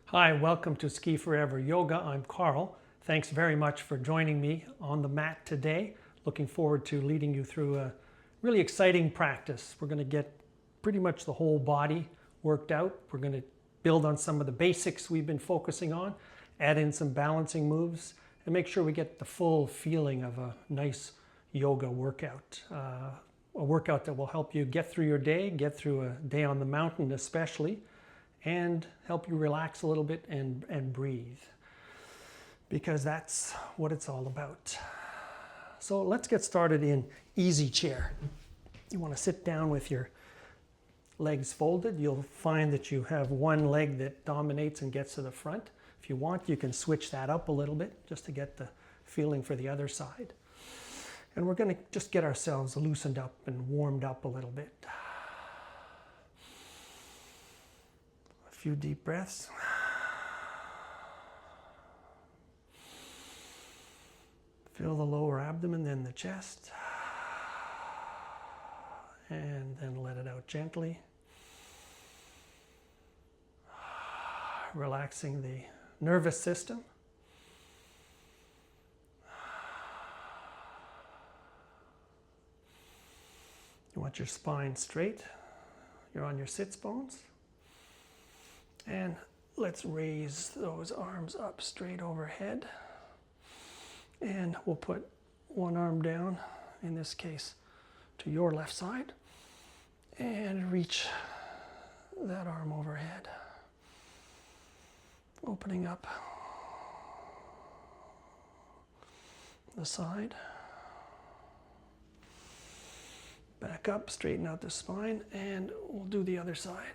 Hi, welcome to Ski Forever Yoga. I'm Carl. Thanks very much for joining me on the mat today. Looking forward to leading you through a really exciting practice. We're going to get pretty much the whole body worked out. We're going to build on some of the basics we've been focusing on, add in some balancing moves, and make sure we get the full feeling of a nice yoga workout. A workout that will help you get through your day, get through a day on the mountain especially, and help you relax a little bit and breathe, because that's what it's all about. So let's get started in easy chair. You want to sit down with your legs folded. You'll find that you have one leg that dominates and gets to the front. If you want, you can switch that up a little bit just to get the feeling for the other side. And we're going to just get ourselves loosened up and warmed up a little bit. A few deep breaths. Feel the lower abdomen, then the chest. And then let it out gently. Relaxing the nervous system. You want your spine straight. You're on your sits bones. And let's raise those arms up straight overhead. And we'll put one arm down, in this case, to your left side. And reach that arm overhead. Opening up the side. Back up, straighten out the spine, and we'll do the other side.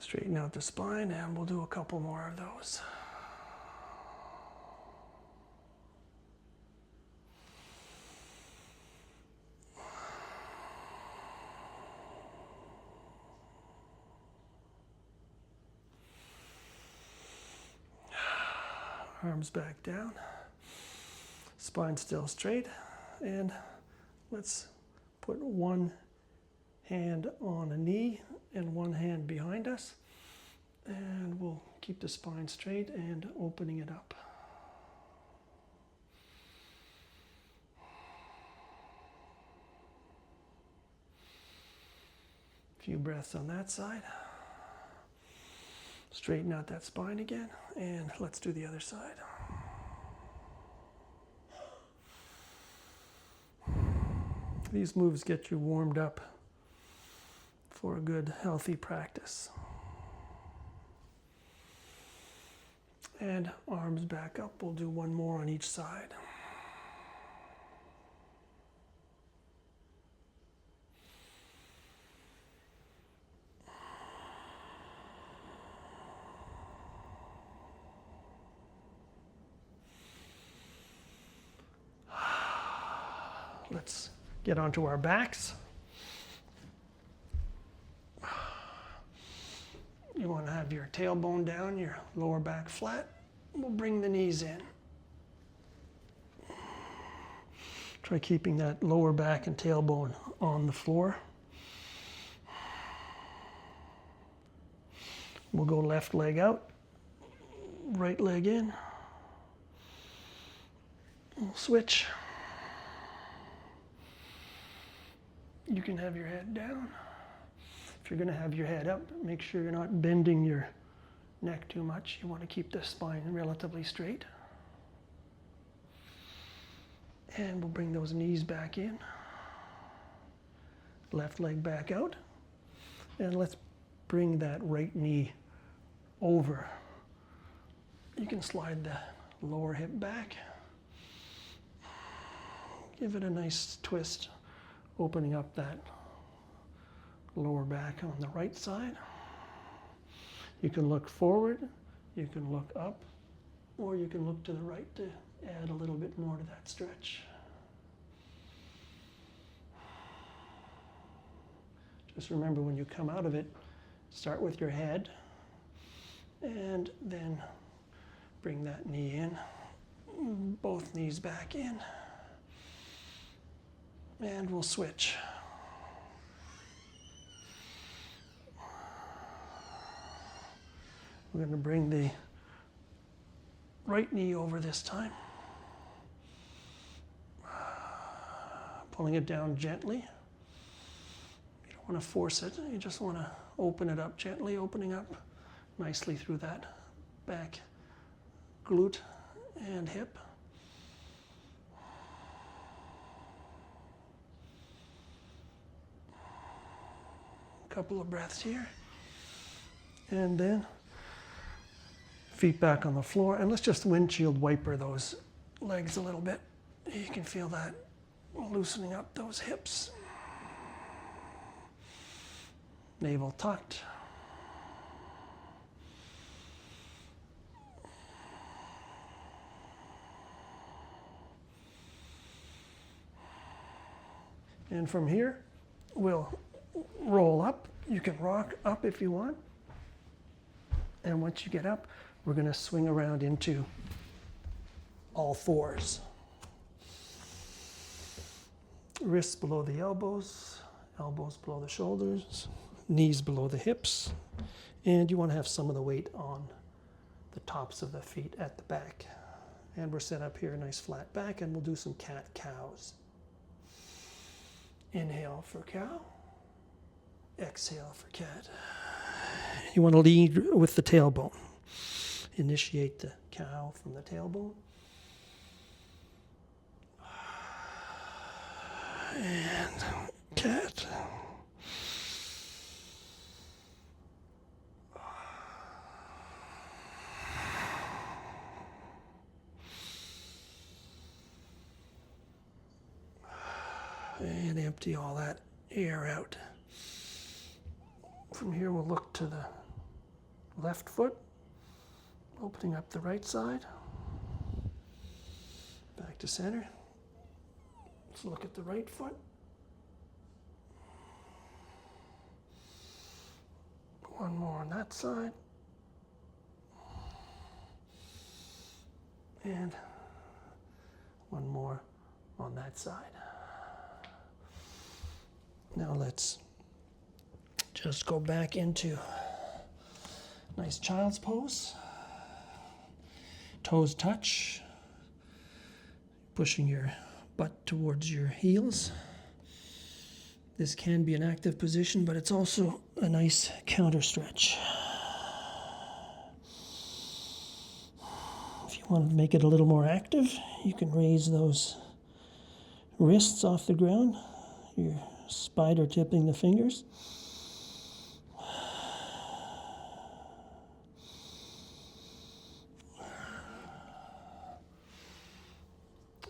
Straighten out the spine, and we'll do a couple more of those. Arms back down, spine still straight, and let's put one hand on a knee and one hand behind us, and we'll keep the spine straight and opening it up. A few breaths on that side. Straighten out that spine again, and let's do the other side. These moves get you warmed up for a good, healthy practice. And arms back up. We'll do one more on each side. Let's get onto our backs. You want to have your tailbone down, your lower back flat. We'll bring the knees in. Try keeping that lower back and tailbone on the floor. We'll go left leg out, right leg in. We'll switch. You can have your head down. If you're going to have your head up, make sure you're not bending your neck too much. You want to keep the spine relatively straight. And we'll bring those knees back in. Left leg back out. And let's bring that right knee over. You can slide the lower hip back. Give it a nice twist, opening up that lower back on the right side. You can look forward, you can look up, or you can look to the right to add a little bit more to that stretch. Just remember, when you come out of it, start with your head and then bring that knee in, both knees back in. And we'll switch. We're going to bring the right knee over this time. Pulling it down gently. You don't want to force it. You just want to open it up gently, opening up nicely through that back glute and hip. A couple of breaths here. And then feet back on the floor. And let's just windshield wiper those legs a little bit. You can feel that loosening up those hips. Navel tucked. And from here, we'll roll up. You can rock up if you want. And once you get up, we're going to swing around into all fours. Wrists below the elbows, elbows below the shoulders, knees below the hips. And you want to have some of the weight on the tops of the feet at the back. And we're set up here, a nice flat back, and we'll do some cat-cows. Inhale for cow. Exhale for cat. You want to lead with the tailbone. Initiate the cow from the tailbone. And cat. And empty all that air out. From here we'll look to the left foot, opening up the right side. Back to center. Let's look at the right foot. One more on that side. And one more on that side. Now let's just go back into nice child's pose. Toes touch. Pushing your butt towards your heels. This can be an active position, but it's also a nice counter stretch. If you want to make it a little more active, you can raise those wrists off the ground. Your spider tipping the fingers.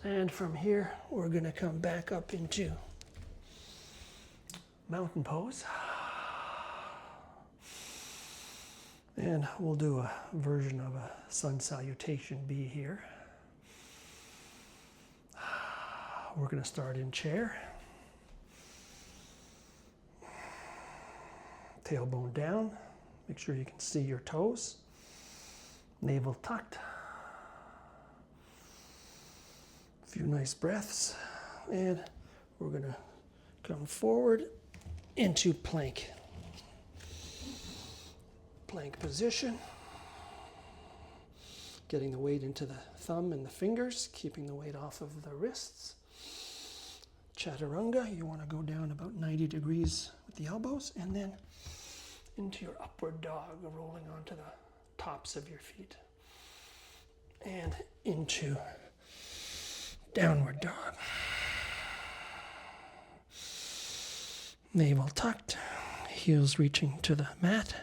And from here, we're going to come back up into mountain pose. And we'll do a version of a sun salutation B here. We're going to start in chair. Tailbone down. Make sure you can see your toes. Navel tucked. A few nice breaths. And we're going to come forward into plank. Plank position. Getting the weight into the thumb and the fingers, keeping the weight off of the wrists. Chaturanga, you want to go down about 90 degrees with the elbows, and then into your upward dog, rolling onto the tops of your feet. And into downward dog. Navel tucked, heels reaching to the mat,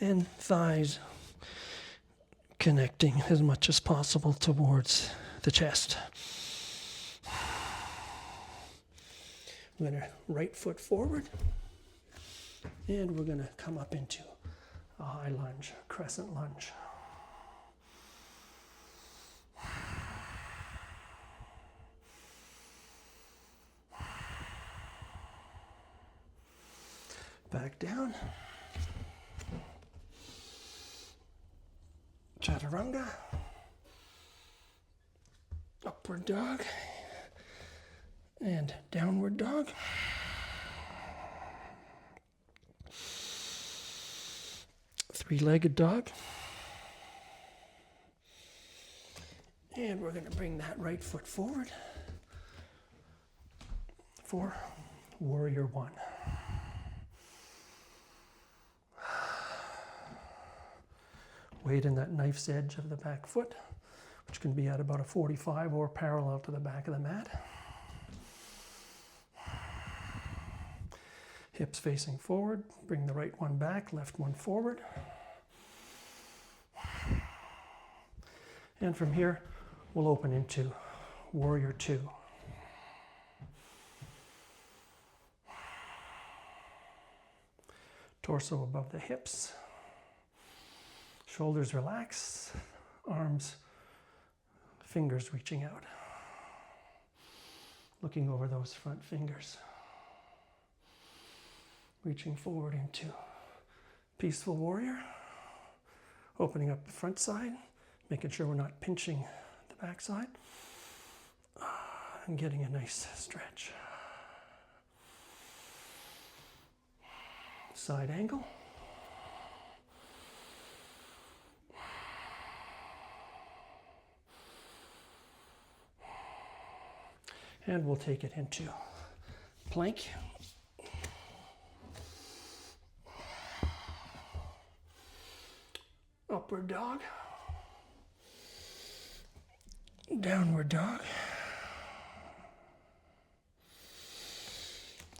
and thighs connecting as much as possible towards the chest. We're going to right foot forward, and we're going to come up into a high lunge, crescent lunge. Back down. Chaturanga. Upward dog. And downward dog. Three-legged dog. And we're going to bring that right foot forward for warrior one. Weight in that knife's edge of the back foot, which can be at about a 45 or parallel to the back of the mat. Hips facing forward, bring the right one back, left one forward. And from here, we'll open into warrior two. Torso above the hips. Shoulders relax, arms, fingers reaching out. Looking over those front fingers. Reaching forward into peaceful warrior. Opening up the front side, making sure we're not pinching the back side. And getting a nice stretch. Side angle. And we'll take it into plank. Upward dog. Downward dog.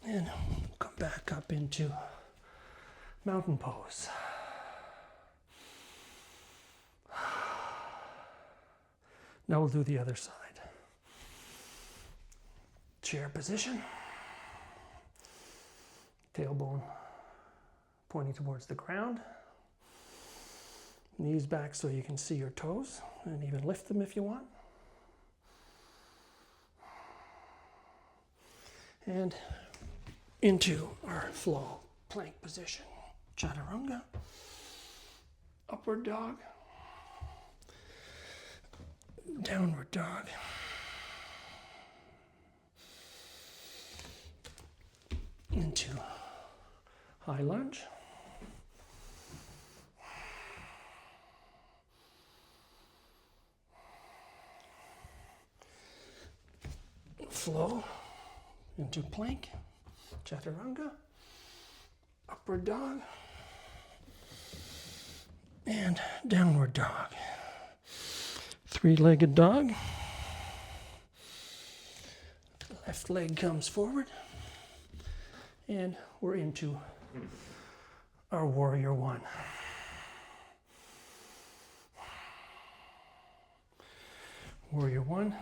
And come back up into mountain pose. Now we'll do the other side. Chair position. Tailbone pointing towards the ground. Knees back so you can see your toes and even lift them if you want. And into our flow plank position. Chaturanga. Upward dog. Downward dog. Into high lunge. Flow into plank, chaturanga, upward dog, and downward dog. Three-legged dog. Left leg comes forward. And we're into our warrior one. Warrior one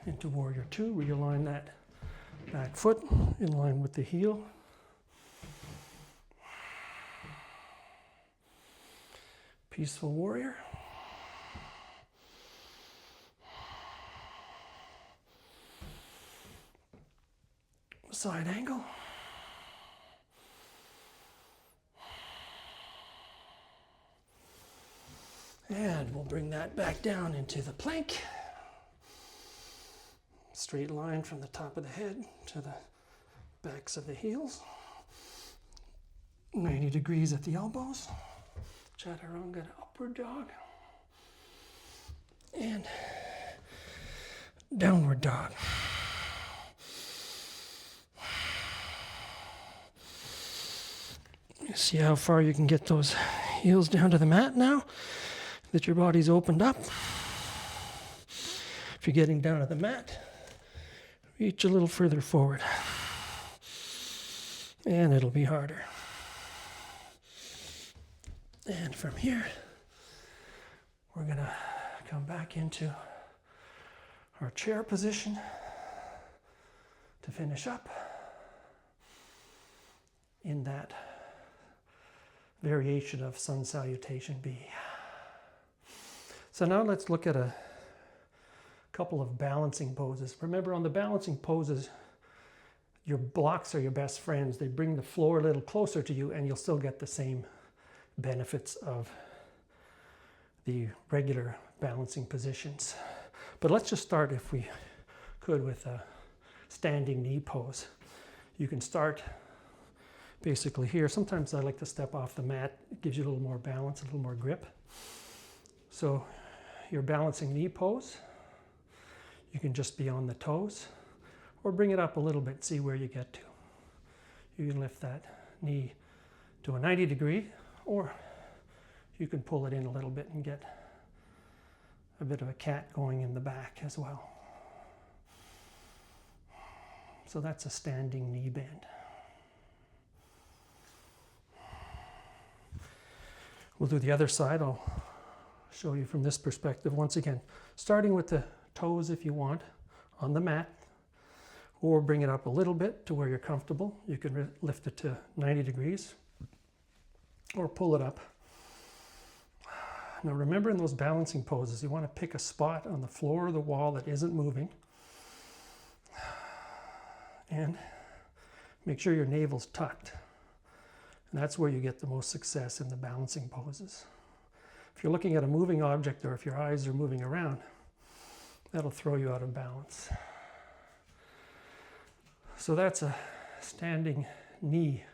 into warrior two. Realign that back foot in line with the heel. Peaceful warrior. Side angle. And we'll bring that back down into the plank. Straight line from the top of the head to the backs of the heels. 90 degrees at the elbows. Chaturanga to upward dog. And downward dog. See how far you can get those heels down to the mat now that your body's opened up. If you're getting down to the mat, reach a little further forward. And it'll be harder. And from here, we're going to come back into our chair position to finish up in that variation of sun salutation B. So now let's look at a couple of balancing poses. Remember, on the balancing poses, your blocks are your best friends. They bring the floor a little closer to you and you'll still get the same benefits of the regular balancing positions. But let's just start, if we could, with standing knee pose. You can start basically here. Sometimes I like to step off the mat. It gives you a little more balance, a little more grip. So your balancing knee pose, you can just be on the toes or bring it up a little bit, see where you get to. You can lift that knee to a 90 degree, or you can pull it in a little bit and get a bit of a cat going in the back as well. So that's a standing knee bend. We'll do the other side. I'll show you from this perspective once again, starting with the toes if you want on the mat, or bring it up a little bit to where you're comfortable. You can lift it to 90 degrees or pull it up. Now remember, in those balancing poses, you want to pick a spot on the floor or the wall that isn't moving, and make sure your navel's tucked. And that's where you get the most success in the balancing poses. If you're looking at a moving object, or if your eyes are moving around, that'll throw you out of balance. So that's a standing knee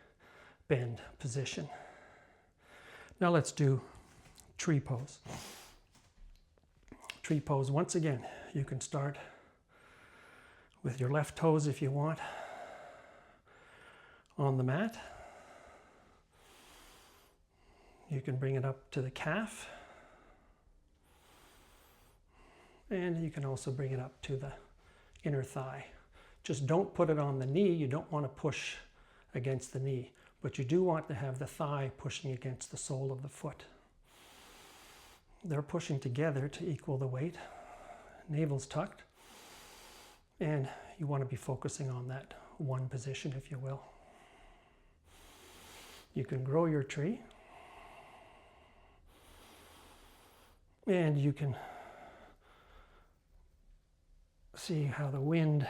bend position. Now let's do tree pose. Tree pose, once again, you can start with your left toes if you want on the mat. You can bring it up to the calf, and you can also bring it up to the inner thigh. Just don't put it on the knee. You don't want to push against the knee, but you do want to have the thigh pushing against the sole of the foot. They're pushing together to equal the weight. Navel's tucked, and you want to be focusing on that one position, if you will. You can grow your tree, and you can see how the wind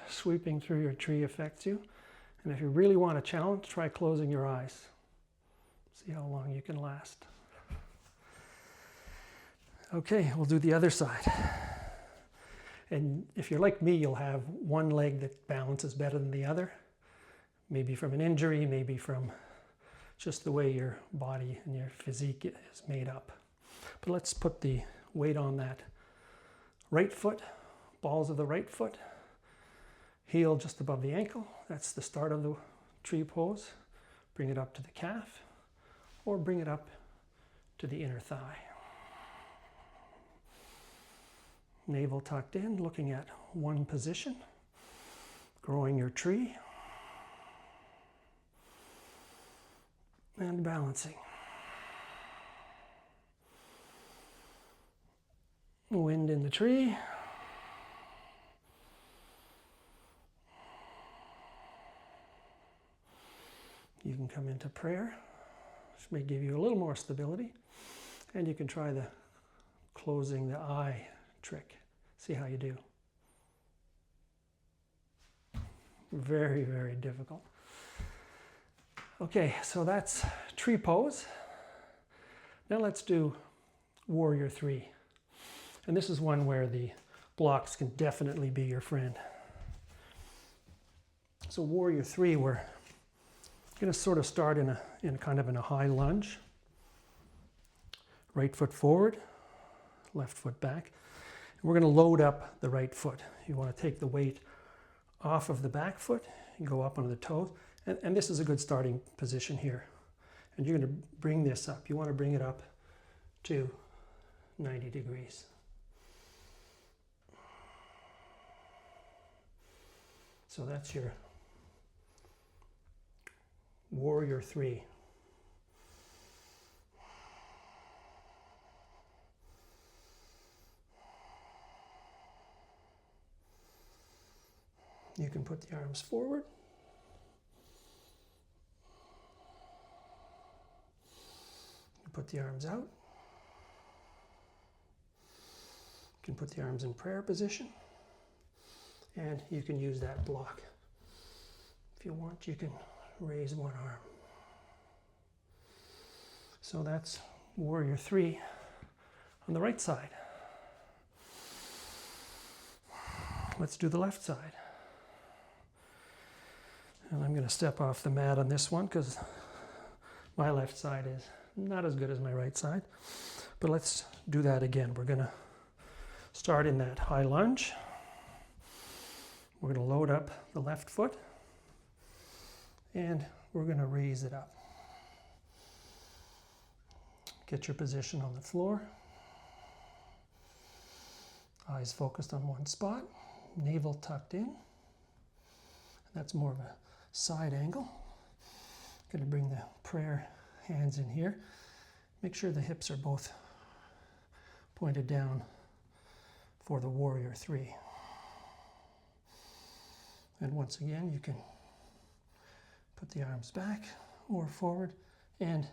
sweeping through your tree affects you. And if you really want a challenge, try closing your eyes. See how long you can last. Okay, we'll do the other side. And if you're like me, you'll have one leg that balances better than the other. Maybe from an injury, maybe from just the way your body and your physique is made up. But let's put the weight on that right foot, balls of the right foot, heel just above the ankle. That's the start of the tree pose. Bring it up to the calf, or bring it up to the inner thigh. Navel tucked in, looking at one position, growing your tree, and balancing. Wind in the tree. You can come into prayer, which may give you a little more stability. And you can try the closing the eye trick. See how you do. Very, very difficult. Okay, so that's tree pose. Now let's do warrior 3. And this is one where the blocks can definitely be your friend. So warrior 3, we're going to sort of start in a high lunge. Right foot forward, left foot back. And we're going to load up the right foot. You want to take the weight off of the back foot and go up onto the toes. And this is a good starting position here. And you're going to bring this up. You want to bring it up to 90 degrees. So that's your warrior 3. You can put the arms forward. You put the arms out. You can put the arms in prayer position. And you can use that block. If you want, you can raise one arm. So that's warrior 3 on the right side. Let's do the left side. going to step off the mat on this one because my left side is not as good as my right side. But let's do that again. We're going to start in that high lunge. We're going to load up the left foot and we're going to raise it up. Get your position on the floor. Eyes focused on one spot. Navel tucked in. That's more of a side angle. Going to bring the prayer hands in here. Make sure the hips are both pointed down for the warrior three. And once again, you can put the arms back or forward and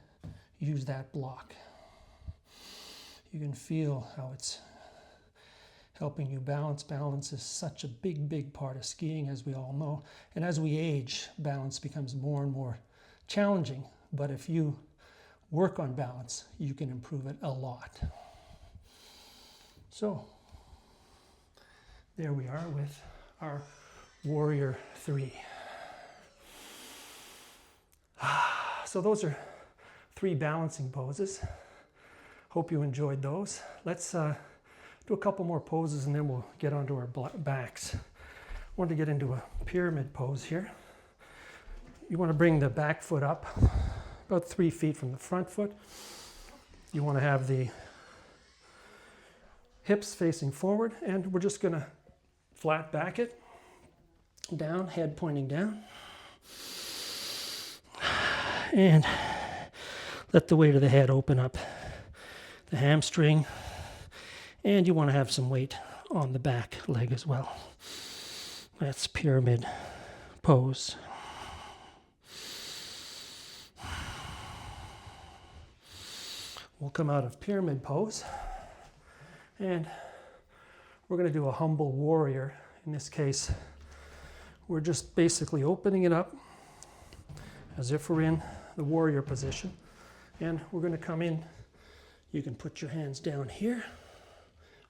use that block. You can feel how it's helping you balance. Balance is such a big part of skiing, as we all know. And as we age, balance becomes more and more challenging. But if you work on balance, you can improve it a lot. So, there we are with our warrior three. So those are 3 balancing poses. Hope you enjoyed those. Let's do a couple more poses and then we'll get onto our backs. I want to get into a pyramid pose here. You want to bring the back foot up about 3 feet from the front foot. You want to have the hips facing forward, and we're just going to flat back it down, head pointing down, and let the weight of the head open up the hamstring, and you want to have some weight on the back leg as well. That's pyramid pose. We'll come out of pyramid pose and we're going to do a humble warrior. In this case, we're just basically opening it up as if we're in the warrior position, and we're going to come in. You can put your hands down here,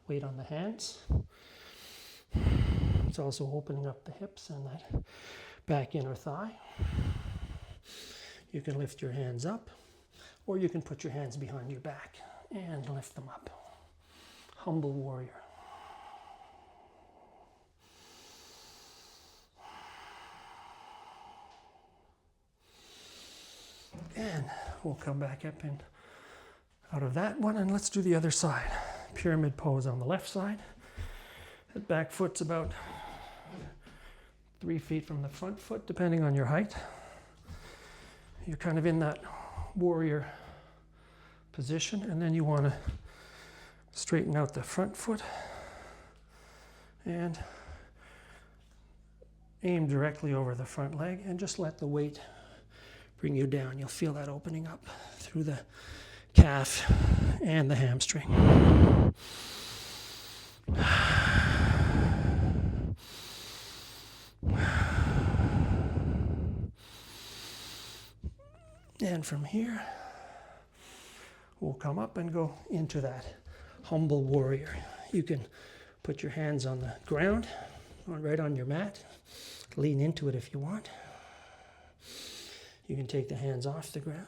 weight on the hands. It's also opening up the hips and that back inner thigh. You can lift your hands up, or you can put your hands behind your back and lift them up. Humble warrior. And we'll come back up and out of that one, and let's do the other side. Pyramid pose on the left side. That back foot's about 3 feet from the front foot, depending on your height. You're kind of in that warrior position, and then you want to straighten out the front foot and aim directly over the front leg and just let the weight bring you down. You'll feel that opening up through the calf and the hamstring. And from here, we'll come up and go into that humble warrior. You can put your hands on the ground, right on your mat. Lean into it if you want. You can take the hands off the ground,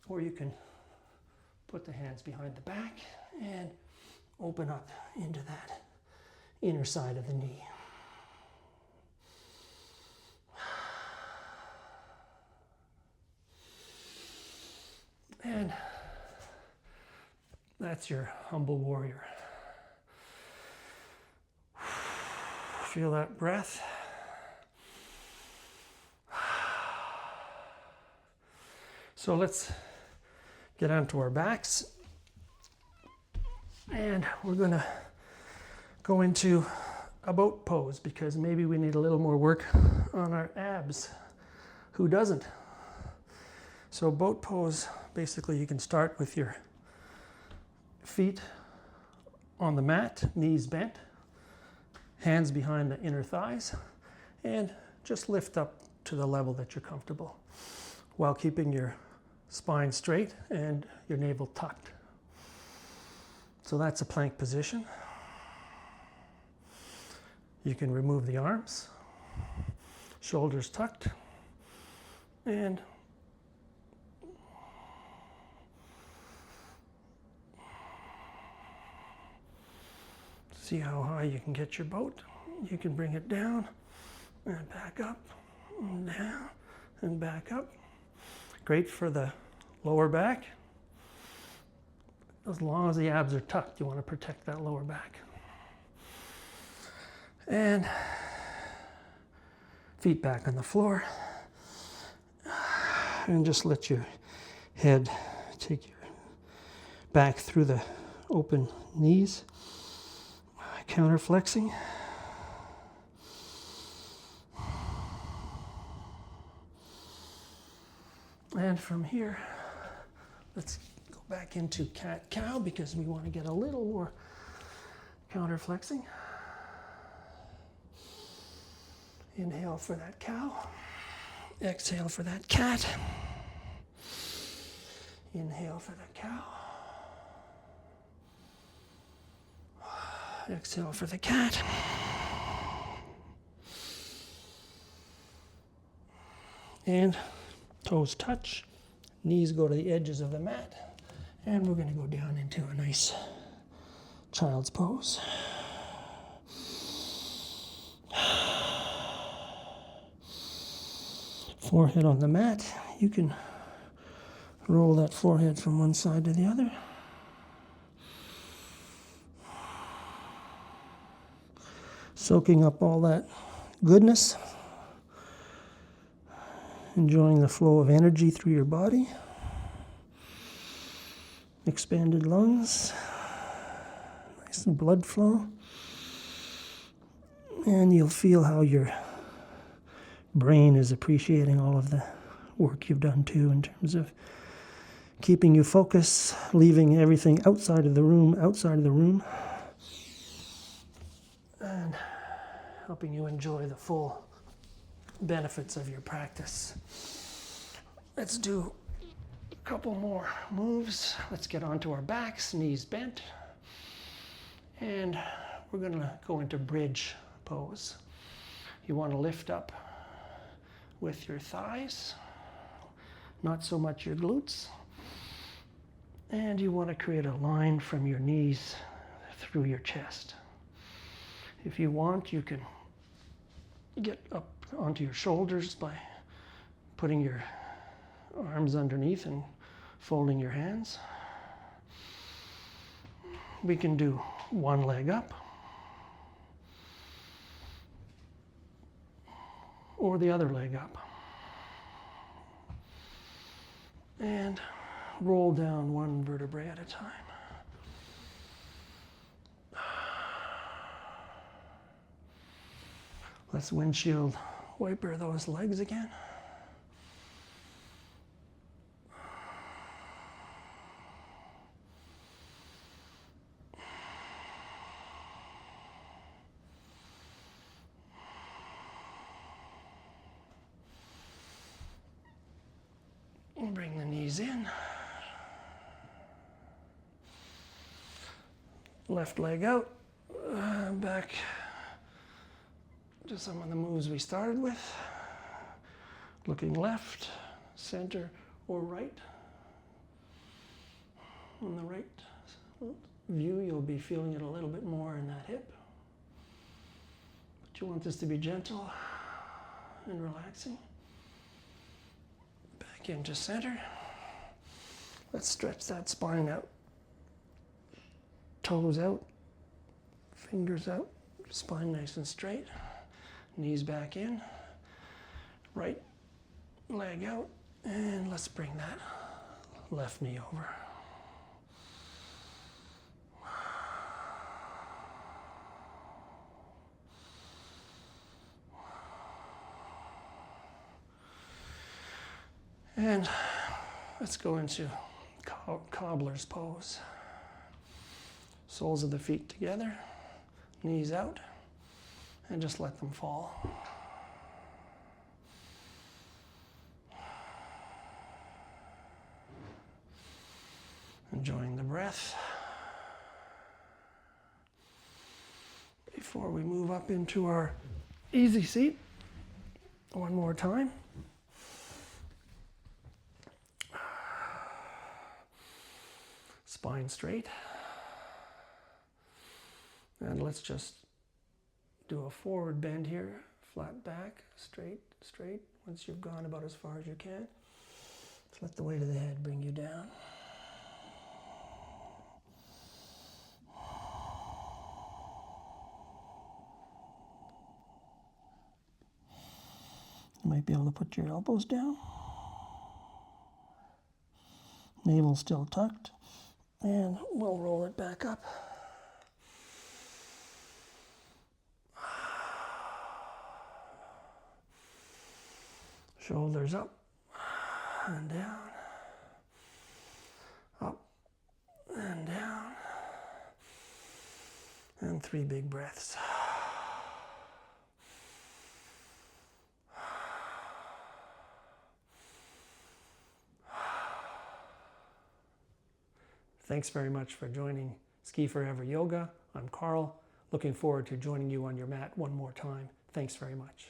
or you can put the hands behind the back and open up into that inner side of the knee. And that's your humble warrior. Feel that breath. So let's get onto our backs. And we're going to go into a boat pose because maybe we need a little more work on our abs. Who doesn't? So boat pose, basically you can start with your feet on the mat, knees bent, hands behind the inner thighs, and just lift up to the level that you're comfortable while keeping your spine straight and your navel tucked. So that's a plank position. You can remove the arms, shoulders tucked, And see how high you can get your boat. You can bring it down and back up and down and back up. Great for the lower back. As long as the abs are tucked, you want to protect that lower back. And feet back on the floor. And just let your head take your back through the open knees. Counter flexing. And from here, let's go back into cat-cow because we want to get a little more counter flexing. Inhale for that cow. Exhale for that cat. Inhale for the cow. Exhale for the cat. And toes touch, knees go to the edges of the mat, and we're going to go down into a nice child's pose. Forehead on the mat. You can roll that forehead from one side to the other. Soaking up all that goodness. Enjoying the flow of energy through your body. Expanded lungs. Nice blood flow. And you'll feel how your brain is appreciating all of the work you've done too in terms of keeping you focused, leaving everything outside of the room, and helping you enjoy the full benefits of your practice. Let's do a couple more moves. Let's get onto our backs, knees bent. And we're going to go into bridge pose. You want to lift up with your thighs, not so much your glutes. And you want to create a line from your knees through your chest. If you want, you can get up onto your shoulders by putting your arms underneath and folding your hands. We can do one leg up or the other leg up. And roll down one vertebrae at a time. Let's windshield wiper those legs again. And bring the knees in. Left leg out, back to some of the moves we started with. Looking left, center, or right. On the right view, you'll be feeling it a little bit more in that hip. But you want this to be gentle and relaxing. Back into center. Let's stretch that spine out. Toes out, fingers out, spine nice and straight. Knees back in, right leg out, and let's bring that left knee over. And let's go into cobbler's pose. Soles of the feet together, knees out, and just let them fall. Enjoying the breath. Before we move up into our easy seat, one more time. Spine straight. And let's just do a forward bend here. Flat back, straight, straight. Once you've gone about as far as you can, just let the weight of the head bring you down. You might be able to put your elbows down. Navel still tucked. And we'll roll it back up. Shoulders up and down. Up and down. And 3 big breaths. Thanks very much for joining Ski Forever Yoga. I'm Carl. Looking forward to joining you on your mat one more time. Thanks very much.